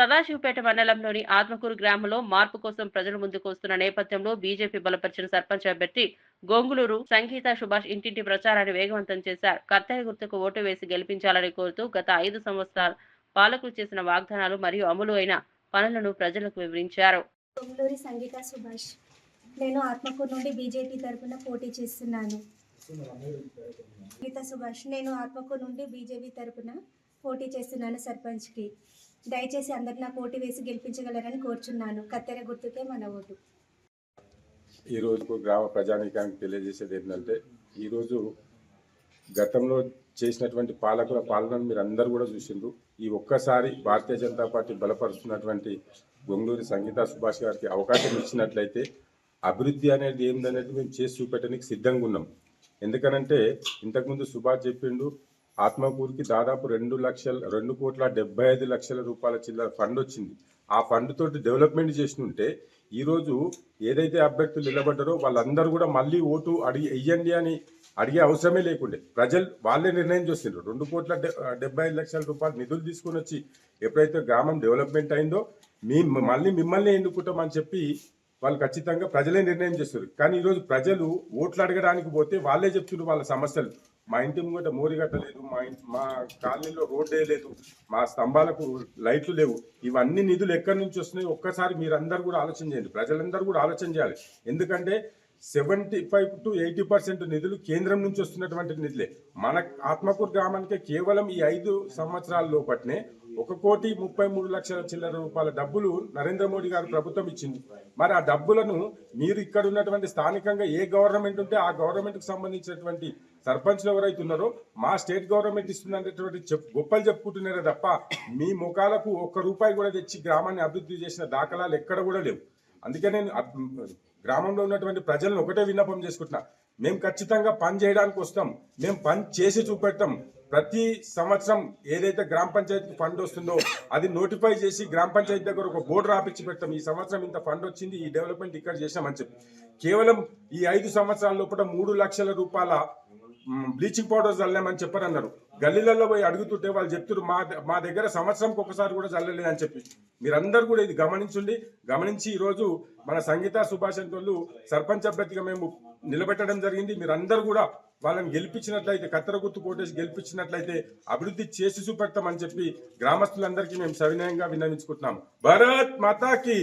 సదాశివపేట మండలంలోని ఆత్మకూరు గ్రామంలో మార్పు కోసం ప్రజలు ముందుకు వస్తున్న నేపథ్యంలో బీజేపీ బలపరిచిన సర్పంచ్ అభ్యర్థి గోంగులూరు సంగీత సుభాష్ ఇంటింటి ప్రచారాన్ని వేగవంతం చేశారు. కర్తయ్య గుర్తుకు ఓటు వేసి గెలిపించాలని కోరుతూ గత 5 సంవత్సరాల పాలకులు చేసిన వాగ్దానాలు మరియు అమలు అయిన పనులను ప్రజలకు వివరించారు. గోంగులూరు సంగీత సుభాష్. నేను ఆత్మకూరు నుండి బీజేపీ తరపున పోటీ చేస్తున్నాను. సంగీత సుభాష్. నేను ఆత్మకూరు నుండి బీజేపీ తరపున పోటీ చేస్తున్నాను సర్పంచ్కి. దయచేసి అందరు నాకు ఓటు వేసి గెలిపించగలరని కోరుచున్నాను. కత్తెర గుర్తుకే మన ఓటు. ఈరోజు గ్రామ ప్రజానీకానికి తెలియజేసేది ఏంటంటే, ఈరోజు గతంలో చేసినటువంటి పాలకుల పాలనను మీరు అందరూ కూడా చూసిండ్రు. ఈ ఒక్కసారి భారతీయ జనతా పార్టీ బలపరుస్తున్నటువంటి గొంగళూరు సంగీత సుభాష్ గారికి అవకాశం ఇచ్చినట్లయితే అభివృద్ధి అనేది ఏందనేది మేము చేసి చూపెట్టడానికి సిద్ధంగా ఉన్నాం. ఎందుకనంటే ఇంతకుముందు సుభాష్ చెప్పిండు, ఆత్మకూరుకి దాదాపు 2,75,00,000 రూపాయల చిల్లర ఫండ్ వచ్చింది. ఆ ఫండ్ తోటి డెవలప్మెంట్ చేసినుంటే ఈరోజు ఏదైతే అభ్యర్థులు నిలబడ్డారో వాళ్ళందరూ కూడా మళ్ళీ ఓటు వెయ్యండి అని అడిగే అవసరమే లేకుండే. ప్రజలు వాళ్ళే నిర్ణయం చేసిండ్రు. 2,75,00,000 రూపాయలు నిధులు తీసుకొని వచ్చి ఎప్పుడైతే గ్రామం డెవలప్మెంట్ అయిందో మళ్ళీ మిమ్మల్ని ఎన్నుకుంటామని చెప్పి వాళ్ళు ఖచ్చితంగా ప్రజలే నిర్ణయం చేస్తారు. కానీ ఈరోజు ప్రజలు ఓట్లు అడగడానికి పోతే వాళ్ళే చెప్తున్నారు వాళ్ళ సమస్యలు. మా ఇంటి ముంగట మోరి కట్టలేదు, మా కాలనీలో రోడ్డు వేయలేదు, మా స్తంభాలకు లైట్లు లేవు. ఇవన్నీ నిధులు ఎక్కడి నుంచి వస్తున్నాయి ఒక్కసారి మీరందరూ కూడా ఆలోచన చేయండి. ప్రజలందరూ కూడా ఆలోచన చేయాలి. ఎందుకంటే 75 to 80% నిధులు కేంద్రం నుంచి వస్తున్నటువంటి నిధులే. మన ఆత్మకూరు గ్రామానికి కేవలం ఈ 5 సంవత్సరాల లోపట్నే 1,33,00,000 చిల్లర రూపాయల డబ్బులు నరేంద్ర మోడీ గారు ప్రభుత్వం ఇచ్చింది. మరి ఆ డబ్బులను మీరు ఇక్కడ ఉన్నటువంటి స్థానికంగా ఏ గవర్నమెంట్ ఉంటే ఆ గవర్నమెంట్కి సంబంధించినటువంటి సర్పంచ్లు ఎవరైతే ఉన్నారో మా స్టేట్ గవర్నమెంట్ ఇస్తుందనేటువంటి గొప్పలు చెప్పుకుంటున్నారే తప్ప మీ ముఖాలకు 1 రూపాయి కూడా తెచ్చి గ్రామాన్ని అభివృద్ధి చేసిన దాఖలాలు ఎక్కడ కూడా లేవు. అందుకే నేను గ్రామంలో ఉన్నటువంటి ప్రజలను ఒకటే విన్నపం చేసుకుంటున్నా, మేము ఖచ్చితంగా పని చేయడానికి వస్తాం, మేము పని చేసి చూపెడతాం. ప్రతి సంవత్సరం ఏదైతే గ్రామ పంచాయతీకి ఫండ్ వస్తుందో అది నోటిఫై చేసి గ్రామ పంచాయతీ దగ్గర ఒక బోర్డు రాపించి పెడతాం. ఈ సంవత్సరం ఇంత ఫండ్ వచ్చింది, ఈ డెవలప్మెంట్ ఇక్కడ చేసామని చెప్పి. కేవలం ఈ 5 సంవత్సరాల లోపల 3 లక్షల రూపాయల బ్లీచింగ్ పౌడర్ చల్లామని చెప్పారన్నారు. గల్లీలలో పోయి అడుగుతుంటే వాళ్ళు చెప్తున్నారు మా దగ్గర సంవత్సరంకి ఒకసారి కూడా చల్లలేదని చెప్పి. మీరందరూ కూడా ఇది గమనించి ఈరోజు మన సంగీత సుభాష్ వాళ్ళు సర్పంచ్ అభ్యర్థిగా మేము నిలబెట్టడం జరిగింది. మీరందరూ కూడా వాళ్ళని గెలిపించినట్లయితే, కత్తెర గుర్తు కోటేసి గెలిపించినట్లయితే అభివృద్ధి చేసి చూపెడతామని చెప్పి గ్రామస్తులందరికీ మేము సవినయంగా విన్నవించుకుంటున్నాము. భారత్ మాతాకి.